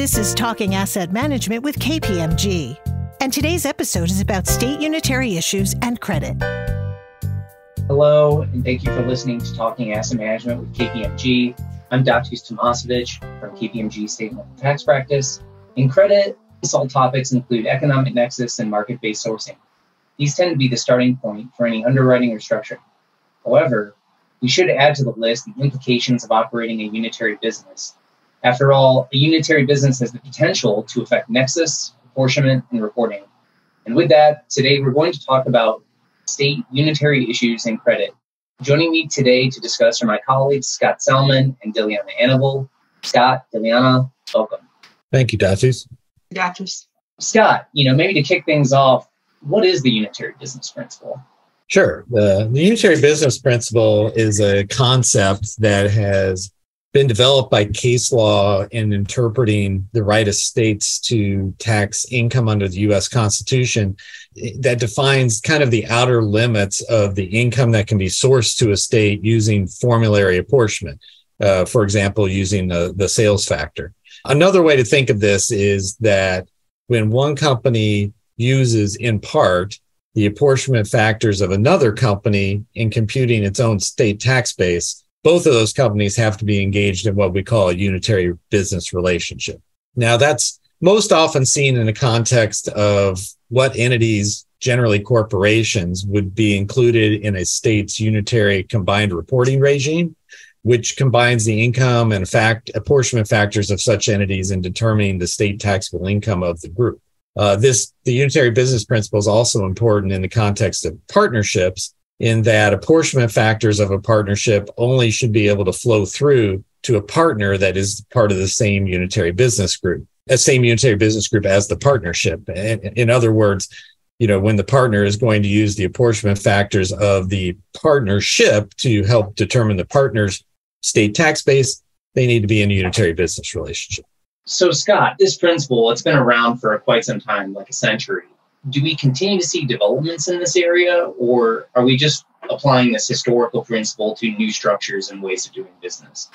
This is Talking Asset Management with KPMG. And today's episode is about state unitary issues and credit. Hello, and thank you for listening to Talking Asset Management with KPMG. I'm Datus Tomasovich from KPMG State and Local Tax Practice. In credit, all topics include economic nexus and market-based sourcing. These tend to be the starting point for any underwriting or structuring. However, we should add to the list the implications of operating a unitary business. After all, a unitary business has the potential to affect nexus, apportionment, and reporting. And with that, today we're going to talk about state unitary issues and credit. Joining me today to discuss are my colleagues, Scott Salmon and Dilyana Antevil. Scott, Dilyana, welcome. Thank you, Datus. Scott, maybe to kick things off, what is the unitary business principle? Sure. The unitary business principle is a concept that has been developed by case law in interpreting the right of states to tax income under the U.S. Constitution that defines kind of the outer limits of the income that can be sourced to a state using formulary apportionment, for example, using the sales factor. Another way to think of this is that when one company uses in part the apportionment factors of another company in computing its own state tax base, both of those companies have to be engaged in what we call a unitary business relationship. Now, that's most often seen in the context of what entities, generally corporations, would be included in a state's unitary combined reporting regime, which combines the income and apportionment factors of such entities in determining the state taxable income of the group. The unitary business principle is also important in the context of partnerships, in that apportionment factors of a partnership only should be able to flow through to a partner that is part of the same unitary business group as the partnership. In other words, when the partner is going to use the apportionment factors of the partnership to help determine the partner's state tax base, they need to be in a unitary business relationship. So, Scott, this principle, it's been around for quite some time, like a century. Do we continue to see developments in this area, or are we just applying this historical principle to new structures and ways of doing business?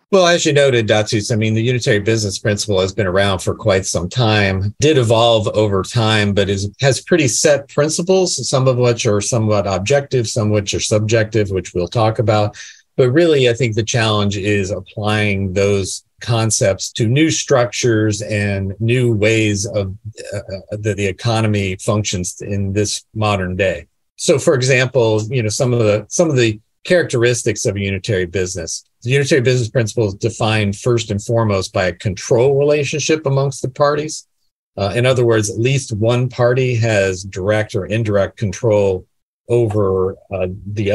Well, as you noted, Datus, the unitary business principle has been around for quite some time, did evolve over time, but has pretty set principles, some of which are somewhat objective, some of which are subjective, which we'll talk about. But really, I think the challenge is applying those concepts to new structures and new ways of the economy functions in this modern day. So, for example, some of the characteristics of a unitary business. The unitary business principle is defined first and foremost by a control relationship amongst the parties. In other words, at least one party has direct or indirect control over the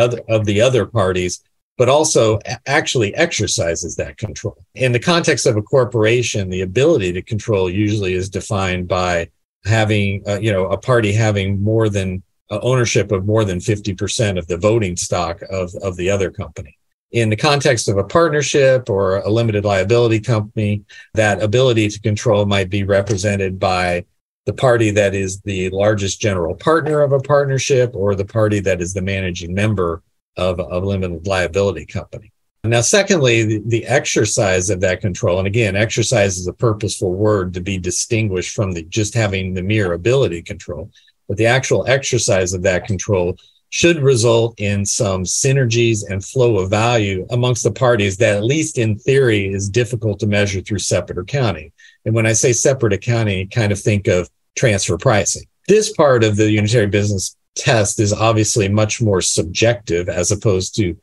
other parties, but also actually exercises that control. In the context of a corporation, the ability to control usually is defined by having, a party having more than ownership of more than 50% of the voting stock of the other company. In the context of a partnership or a limited liability company, that ability to control might be represented by the party that is the largest general partner of a partnership or the party that is the managing member of a limited liability company. Now, secondly, the exercise of that control, and again, exercise is a purposeful word to be distinguished from just having the mere ability to control, but the actual exercise of that control should result in some synergies and flow of value amongst the parties that, at least in theory, is difficult to measure through separate accounting. And when I say separate accounting, kind of think of transfer pricing. This part of the unitary business test is obviously much more subjective as opposed to,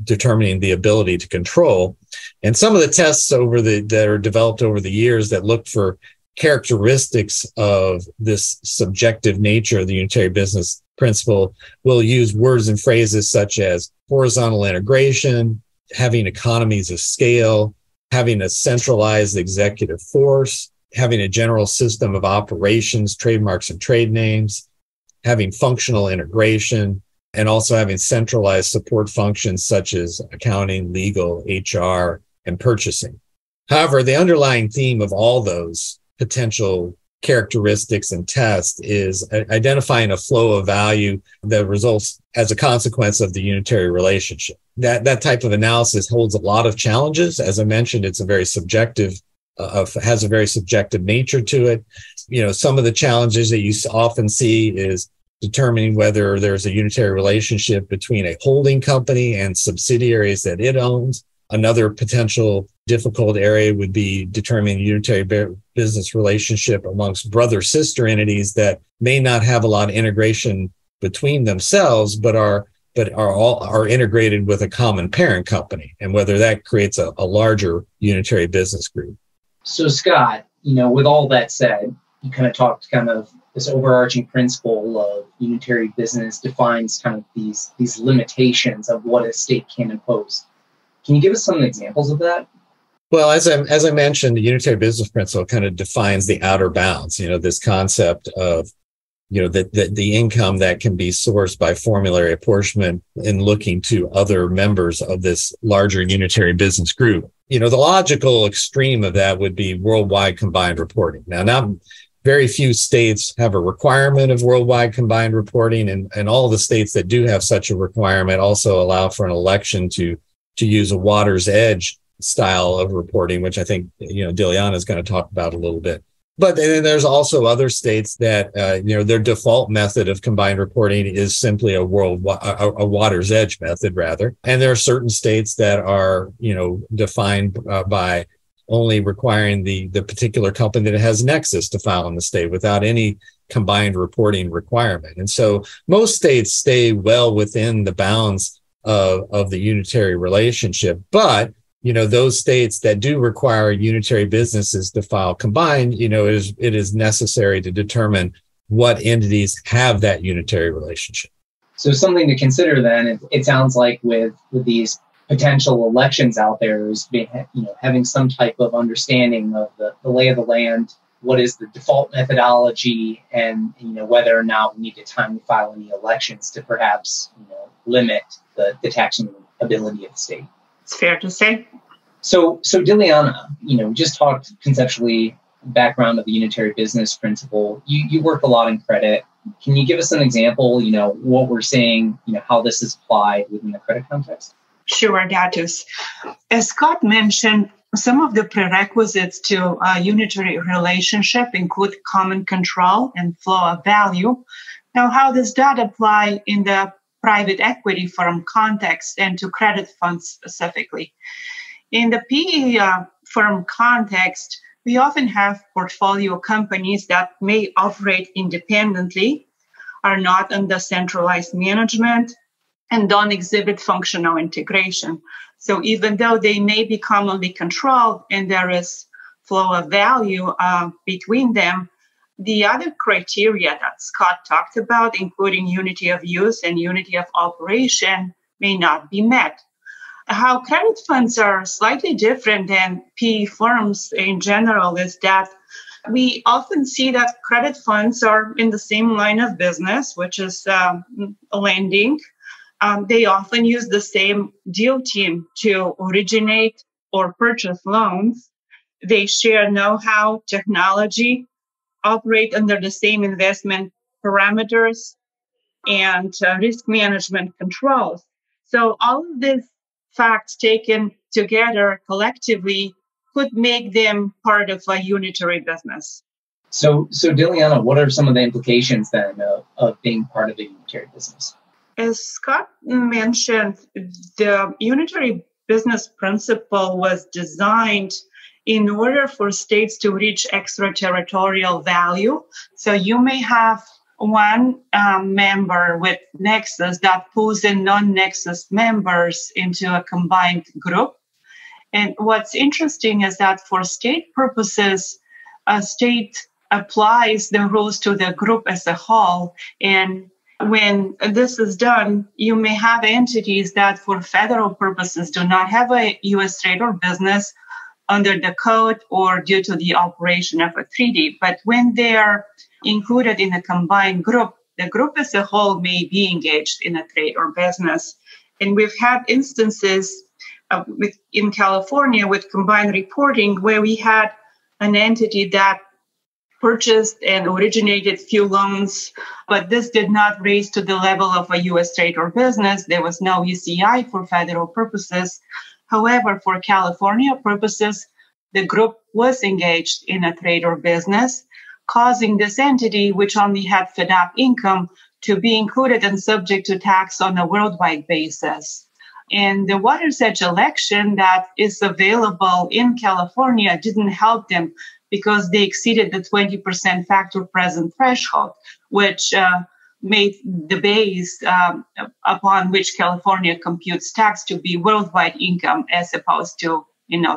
determining the ability to control. And some of the tests that are developed over the years that look for characteristics of this subjective nature of the unitary business principle will use words and phrases such as horizontal integration, having economies of scale, having a centralized executive force, having a general system of operations, trademarks, and trade names, having functional integration, and also having centralized support functions such as accounting, legal, HR, and purchasing. However, the underlying theme of all those potential characteristics and tests is identifying a flow of value that results as a consequence of the unitary relationship. That type of analysis holds a lot of challenges. As I mentioned, it's a very subjective has a very subjective nature to it. Some of the challenges that you often see is determining whether there's a unitary relationship between a holding company and subsidiaries that it owns. Another potential difficult area would be determining unitary business relationship amongst brother-sister entities that may not have a lot of integration between themselves, but are integrated with a common parent company, and whether that creates a larger unitary business group. So Scott, with all that said, you kind of talked kind of this overarching principle of unitary business defines kind of these limitations of what a state can impose. Can you give us some examples of that? Well, as I mentioned, the unitary business principle kind of defines the outer bounds, this concept of, the income that can be sourced by formulary apportionment in looking to other members of this larger unitary business group. The logical extreme of that would be worldwide combined reporting. Now, not very few states have a requirement of worldwide combined reporting, and all the states that do have such a requirement also allow for an election to use a water's edge style of reporting, which I think, Dilyana is going to talk about a little bit. But then there's also other states that, their default method of combined reporting is simply a water's edge method, rather. And there are certain states that are, defined by only requiring the particular company that has nexus to file in the state without any combined reporting requirement. And so most states stay well within the bounds of the unitary relationship. But, those states that do require unitary businesses to file combined, it is necessary to determine what entities have that unitary relationship. So something to consider then, it sounds like with these potential elections out there is having some type of understanding of the lay of the land, what is the default methodology, and whether or not we need to timely file any elections to perhaps limit the taxing ability of the state. It's fair to say. So Dilyana, just talked conceptually background of the unitary business principle. You work a lot in credit. Can you give us an example, what we're seeing, how this is applied within the credit context? Sure, Datus. As Scott mentioned, some of the prerequisites to a unitary relationship include common control and flow of value. Now, how does that apply in the private equity firm context and to credit funds specifically? In the PE firm context, we often have portfolio companies that may operate independently, are not under centralized management, and don't exhibit functional integration. So even though they may be commonly controlled and there is flow of value between them, the other criteria that Scott talked about, including unity of use and unity of operation, may not be met. How credit funds are slightly different than PE firms in general is that we often see that credit funds are in the same line of business, which is lending. They often use the same deal team to originate or purchase loans. They share know-how, technology, operate under the same investment parameters and risk management controls. So all of these facts taken together collectively could make them part of a unitary business. So Dilyana, what are some of the implications then of being part of a unitary business? As Scott mentioned, the unitary business principle was designed in order for states to reach extraterritorial value. So you may have one member with nexus that pulls in non-nexus members into a combined group. And what's interesting is that for state purposes, a state applies the rules to the group as a whole. And when this is done, you may have entities that for federal purposes do not have a U.S. trade or business under the code or due to the operation of a treaty. But when they are included in a combined group, the group as a whole may be engaged in a trade or business. And we've had instances in California with combined reporting where we had an entity that purchased and originated few loans, but this did not raise to the level of a U.S. trade or business. There was no ECI for federal purposes. However, for California purposes, the group was engaged in a trade or business, causing this entity, which only had FDAP income, to be included and subject to tax on a worldwide basis. And the Water's Edge election that is available in California didn't help them because they exceeded the 20% factor present threshold, which made the base upon which California computes tax to be worldwide income as opposed to,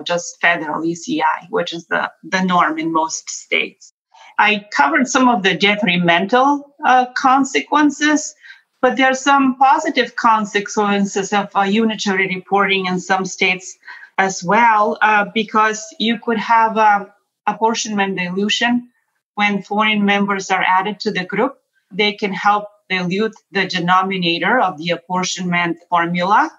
just federal ECI, which is the norm in most states. I covered some of the detrimental consequences, but there are some positive consequences of unitary reporting in some states as well, because you could have apportionment dilution when foreign members are added to the group. They can help dilute the denominator of the apportionment formula.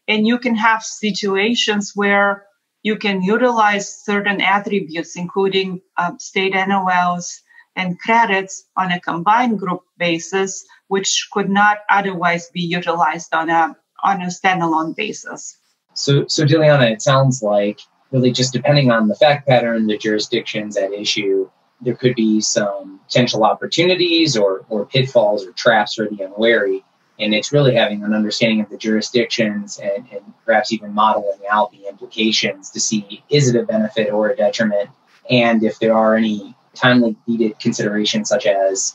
And you can have situations where you can utilize certain attributes, including state NOLs and credits on a combined group basis, which could not otherwise be utilized on a standalone basis. So Dilyana, it sounds like really just depending on the fact pattern, the jurisdictions at issue, there could be some potential opportunities or pitfalls or traps for the unwary. And it's really having an understanding of the jurisdictions and perhaps even modeling out the implications to see, is it a benefit or a detriment? And if there are any timely needed considerations such as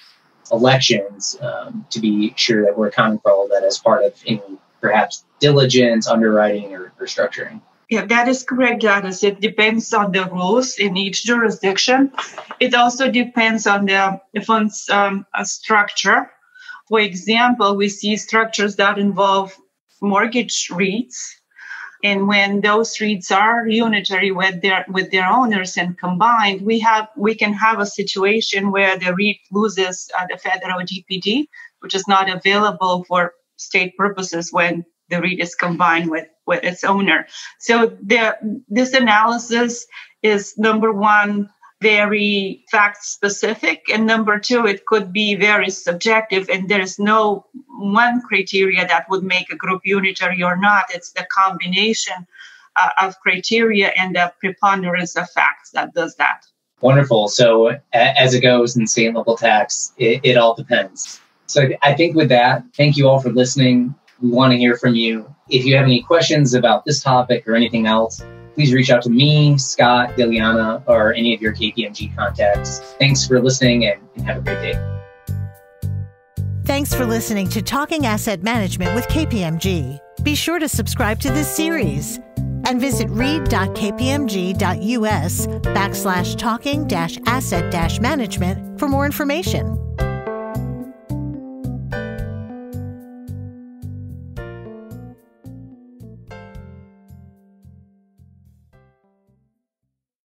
elections, to be sure that we're accounting for all of that as part of any perhaps diligence, underwriting, or structuring. Yeah, that is correct, Datus. It depends on the rules in each jurisdiction. It also depends on the fund's structure. For example, we see structures that involve mortgage REITs. And when those REITs are unitary with their owners and combined, we can have a situation where the REIT loses the federal DPD, which is not available for state purposes when the REIT is combined with its owner. So this analysis is, number one, very fact specific, and number two, it could be very subjective, and there's no one criteria that would make a group unitary or not. It's the combination of criteria and the preponderance of facts that does that. Wonderful. So as it goes in state and local tax, it all depends. So I think with that, thank you all for listening. We want to hear from you. If you have any questions about this topic or anything else, please reach out to me, Scott, Dilyana, or any of your KPMG contacts. Thanks for listening and have a great day. Thanks for listening to Talking Asset Management with KPMG. Be sure to subscribe to this series and visit read.kpmg.us/talking-asset-management for more information.